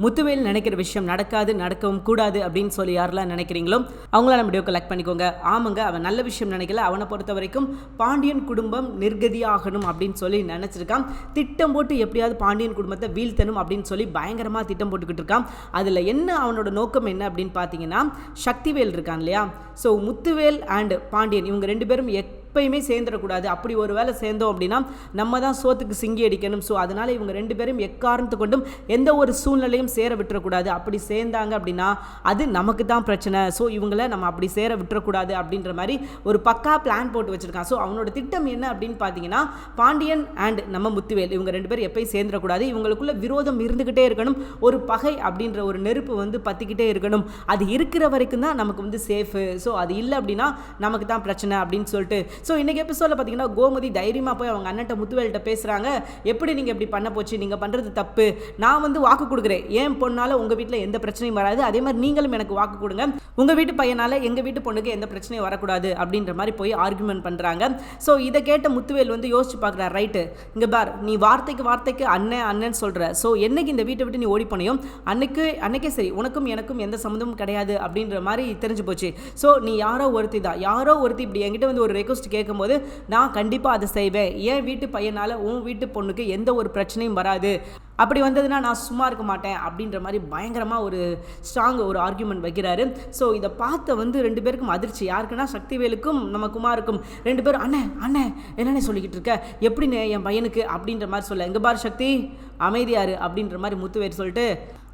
முத்துவேல் நினைக்கிற விஷயம் நடக்காது, நடக்கவும் கூடாது அப்படின்னு சொல்லி யாரெல்லாம் நினைக்கிறீங்களோ அவங்கள நம்ம வீடியோ கலெக்ட் பண்ணிக்கோங்க. ஆமாங்க, அவன் நல்ல விஷயம் நினைக்கல. அவனை பொறுத்த வரைக்கும் பாண்டியன் குடும்பம் நிர்கதியாகணும் அப்படின்னு சொல்லி நினச்சிருக்கான். திட்டம் போட்டு எப்படியாவது பாண்டியன் குடும்பத்தை வீழ்த்தணும் அப்படின்னு சொல்லி பயங்கரமாக திட்டம் போட்டுக்கிட்டு இருக்கான். அதில் என்ன அவனோட நோக்கம் என்ன அப்படின்னு பார்த்தீங்கன்னா, சக்திவேல் இருக்கான் இல்லையா, ஸோ முத்துவேல் அண்ட் பாண்டியன் இவங்க ரெண்டு பேரும் எப்பயுமே சேர்ந்துடக்கூடாது. அப்படி ஒரு வேளை சேர்ந்தோம் அப்படின்னா நம்ம தான் சோத்துக்கு சிங்கி அடிக்கணும். ஸோ அதனால் இவங்க ரெண்டு பேரும் எக்காரணத்து கொண்டும் எந்த ஒரு சூழ்நிலையும் சேர விட்டுறக்கூடாது. அப்படி சேர்ந்தாங்க அப்படின்னா அது நமக்கு தான் பிரச்சனை. ஸோ இவங்களை நம்ம அப்படி சேர விட்டுறக்கூடாது அப்படின்ற மாதிரி ஒரு பக்கா பிளான் போட்டு வச்சுருக்கான். ஸோ அவனோட திட்டம் என்ன அப்படின்னு பார்த்தீங்கன்னா, பாண்டியன் அண்ட் நம்ம முத்துவேல் இவங்க ரெண்டு பேரும் எப்பயும் சேர்ந்துடக்கூடாது. இவங்களுக்குள்ள விரோதம் இருந்துக்கிட்டே இருக்கணும். ஒரு பகை அப்படின்ற ஒரு நெருப்பு வந்து பற்றிக்கிட்டே இருக்கணும். அது இருக்கிற வரைக்கும் தான் நமக்கு வந்து சேஃபு. ஸோ அது இல்லை அப்படின்னா நமக்கு தான் பிரச்சனை அப்படின்னு சொல்லிட்டு, ஸோ இன்றைக்கி எபிசோடில் பார்த்தீங்கன்னா கோமதி தைரியமாக போய் அவங்க அண்ணன்ட்ட முத்துவேல்கிட்ட பேசுகிறாங்க. எப்படி நீங்கள் இப்படி பண்ண போச்சு, நீங்கள் பண்ணுறது தப்பு. நான் வந்து வாக்கு கொடுக்குறேன், ஏன் பொண்ணால் உங்கள் வீட்டில் எந்த பிரச்சனையும் வராது. அதே மாதிரி நீங்களும் எனக்கு வாக்கு கொடுங்க, உங்கள் வீட்டு பையனால் எங்கள் வீட்டு பொண்ணுக்கு எந்த பிரச்சனையும் வரக்கூடாது அப்படின்ற மாதிரி போய் ஆர்குமெண்ட் பண்ணுறாங்க. ஸோ இதை கேட்ட முத்துவேல் வந்து யோசிச்சு பார்க்குறாரு. ரைட்டு, இங்கே பார், நீ வார்த்தைக்கு அண்ணன் அண்ணன் சொல்கிற. ஸோ என்னைக்கு இந்த வீட்டை விட்டு நீ ஓடி போனியும் அன்னைக்கே சரி, உனக்கும் எனக்கும் எந்த சம்மந்தமும் கிடையாது அப்படின்ற மாதிரி தெரிஞ்சு போச்சு. ஸோ நீ யாரோ ஒருத்தி இப்படி என்கிட்ட வந்து ஒரு ரெக்வஸ்ட் கேட்கும்போது நான் கண்டிப்பாக அதை செய்வேன். என் வீட்டு பையனால் உன் வீட்டு பொண்ணுக்கு எந்த ஒரு பிரச்சனையும் வராது. அப்படி வந்ததுன்னா நான் சும்மா இருக்க மாட்டேன் அப்படின்ற மாதிரி பயங்கரமாக ஒரு ஸ்ட்ராங் ஒரு ஆர்கியூமெண்ட் வைக்கிறாரு. ஸோ இதை பார்த்த வந்து ரெண்டு பேருக்கும் அதிர்ச்சி. யாருக்குன்னா சக்திவேலுக்கும் நம்ம குமாருக்கும். ரெண்டு பேரும் அண்ணே என்னென்ன சொல்லிக்கிட்டு இருக்க, எப்படின்னு என் பையனுக்கு அப்படின்ற மாதிரி சொல்ல, எங்கே பார் சக்தி அமைதியாரு அப்படின்ற மாதிரி முத்துவேல் சொல்லிட்டு,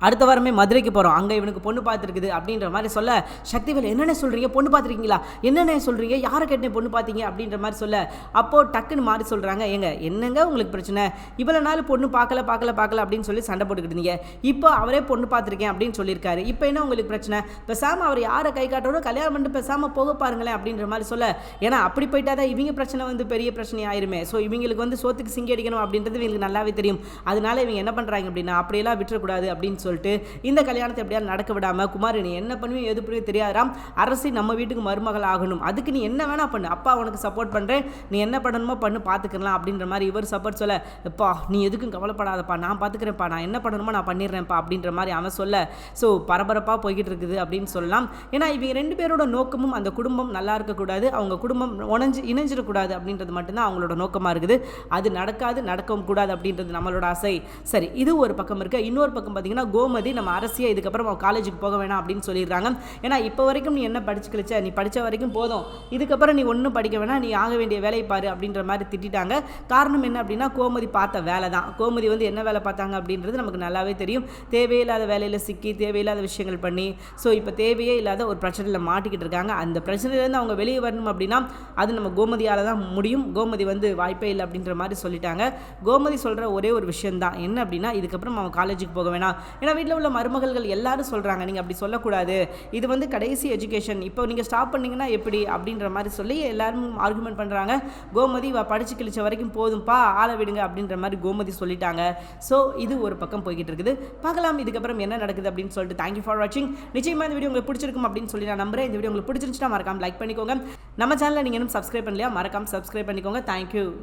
அடுத்த வாரமே மதுரைக்கு போகிறோம், அங்கே இவனுக்கு பொண்ணு பார்த்துருக்குது அப்படின்ற மாதிரி சொல்ல, சக்திவேல் என்னென்ன சொல்கிறீங்க, பொண்ணு பார்த்துருக்கீங்களா, என்னென்ன சொல்கிறீங்க, யாரை கேட்டேன் பொண்ணு பார்த்தீங்க அப்படின்ற மாதிரி சொல்ல, அப்போது டக்குன்னு மாறி சொல்கிறாங்க, என்னங்க உங்களுக்கு பிரச்சனை, இவ்வளோ நாள் பொண்ணு பார்க்கல அப்படின்னு சொல்லி சண்டை போட்டுக்கிட்டு இருந்தீங்க, இப்போ அவரே பொண்ணு பார்த்துருக்கேன் அப்படின்னு சொல்லியிருக்காரு, இப்போ என்ன உங்களுக்கு பிரச்சனை, பேசாமல் அவர் யாரை கை காட்டோட கல்யாணம் பண்ணிட்டு பேசாமல் போக பாருங்களேன் அப்படின்ற மாதிரி சொல்ல, ஏன்னா அப்படி போயிட்டா தான் இவங்க பிரச்சனை வந்து பெரிய பிரச்சனை ஆயிருமே. ஸோ இவங்களுக்கு வந்து சோத்துக்கு சிங்கி அடிக்கணும் அப்படின்றது இவங்களுக்கு நல்லாவே தெரியும். அதனால இவங்க என்ன பண்ணுறாங்க அப்படின்னா, அப்படியெல்லாம் விட்டுறக்கூடாது அப்படின்னு சொல்லிட்டு இந்த கல்யாணத்தை எப்படியா நடக்க விடாம, குமார் நீ என்ன பண்ணுவே எது பண்ணுவே தெரியாதாம், அரசி நம்ம வீட்டுக்கு மருமகள் ஆகணும், அதுக்கு நீ என்ன வேணா பண்ணு, அப்பா உனக்கு சப்போர்ட் பண்ணுறேன், நீ என்ன பண்ணணுமோ பண்ணு, பார்த்துக்கலாம் அப்படின்ற மாதிரி இவர் சப்போர்ட் சொல்ல, எப்பா நீ எதுக்கும் கவலைப்படாதப்பா, நான் பார்த்துக்கிறேன்ப்பா, நான் என்ன பண்ணணுமோ நான் பண்ணிடுறேன்ப்பா அப்படின்ற மாதிரி அவன் சொல்ல, ஸோ பரபரப்பாக போய்கிட்டு இருக்குது அப்படின்னு சொல்லலாம். ஏன்னா இவங்க ரெண்டு பேரோட நோக்கமும் அந்த குடும்பம் நல்லா இருக்கக்கூடாது, அவங்க குடும்பம் இணைஞ்சிடக்கூடாது அப்படின்றது மட்டும்தான் அவங்களோட நோக்கமாக இருக்குது. அது நடக்கவும் கூடாது அப்படின்றது நம்மளோட ஆசை. சரி, இது ஒரு பக்கம் இருக்க. இன்னொரு பக்கம் பார்த்தீங்கன்னா கோமதி நம்ம அரசியை இதுக்கப்புறம் அவன் காலேஜுக்கு போக வேணாம் அப்படின்னு சொல்லிடுறாங்க. ஏன்னா இப்போ வரைக்கும் நீ என்ன படிச்சு கழிச்ச, நீ படித்த வரைக்கும் போதும், இதுக்கப்புறம் நீ ஒன்றும் படிக்க வேணாம், நீ ஆக வேண்டிய வேலையை பாரு அப்படின்ற மாதிரி திட்டாங்க. காரணம் என்ன அப்படின்னா, கோமதி பார்த்த வேலை தான். கோமதி வந்து என்ன வேலை பார்த்தாங்க அப்படின்றது நமக்கு நல்லாவே தெரியும். தேவையில்லாத வேலையில் சிக்கி தேவையில்லாத விஷயங்கள் பண்ணி, ஸோ இப்போ தேவையே இல்லாத ஒரு பிரச்சனையில் மாட்டிக்கிட்டு இருக்காங்க. அந்த பிரச்சனையிலேருந்து அவங்க வெளியே வரணும் அப்படின்னா அது நம்ம கோமதியால் தான் முடியும். கோமதி வந்து வாய்ப்பே இல்லை அப்படின்ற மாதிரி சொல்லிட்டாங்க. கோமதி சொல்கிற ஒரே ஒரு விஷயம்தான் என்ன அப்படின்னா, இதுக்கப்புறம் அவன் காலேஜுக்கு போக வேணாம். ஏன்னா வீட்டில் உள்ள மருமகள்கள் எல்லாரும் சொல்கிறாங்க, நீங்கள் அப்படி சொல்லக்கூடாது, இது வந்து கடைசி எஜுகேஷன், இப்போ நீங்கள் ஸ்டாப் பண்ணிங்கன்னா எப்படி அப்படின்ற மாதிரி சொல்லி எல்லாரும் ஆர்குமெண்ட் பண்ணுறாங்க. கோமதி படித்து கிழிச்ச வரைக்கும் போதும்ப்பா, ஆளை விடுங்க அப்படின்ற மாதிரி கோமதி சொல்லிட்டாங்க. ஸோ இது ஒரு பக்கம் போய்கிட்டு இருக்குது. பார்க்கலாம் இதுக்கப்புறம் என்ன நடக்குது அப்படின்னு சொல்லிட்டு. தேங்க்யூ ஃபார் வாட்சிங். நிச்சயமாக இந்த வீடியோ உங்களுக்கு பிடிச்சிருக்கும் அப்படின்னு சொல்லி நான் நம்புறேன். இந்த வீடியோ உங்களுக்கு பிடிச்சிருந்துச்சுன்னா மறக்காம லைக் பண்ணிக்கோங்க. நம்ம சேனலில் நீங்கள் இன்னும் சப்ஸ்கிரைப் பண்ணலையா, மறக்காம சப்ஸ்கிரைப் பண்ணிக்கோங்க. தேங்க்யூ.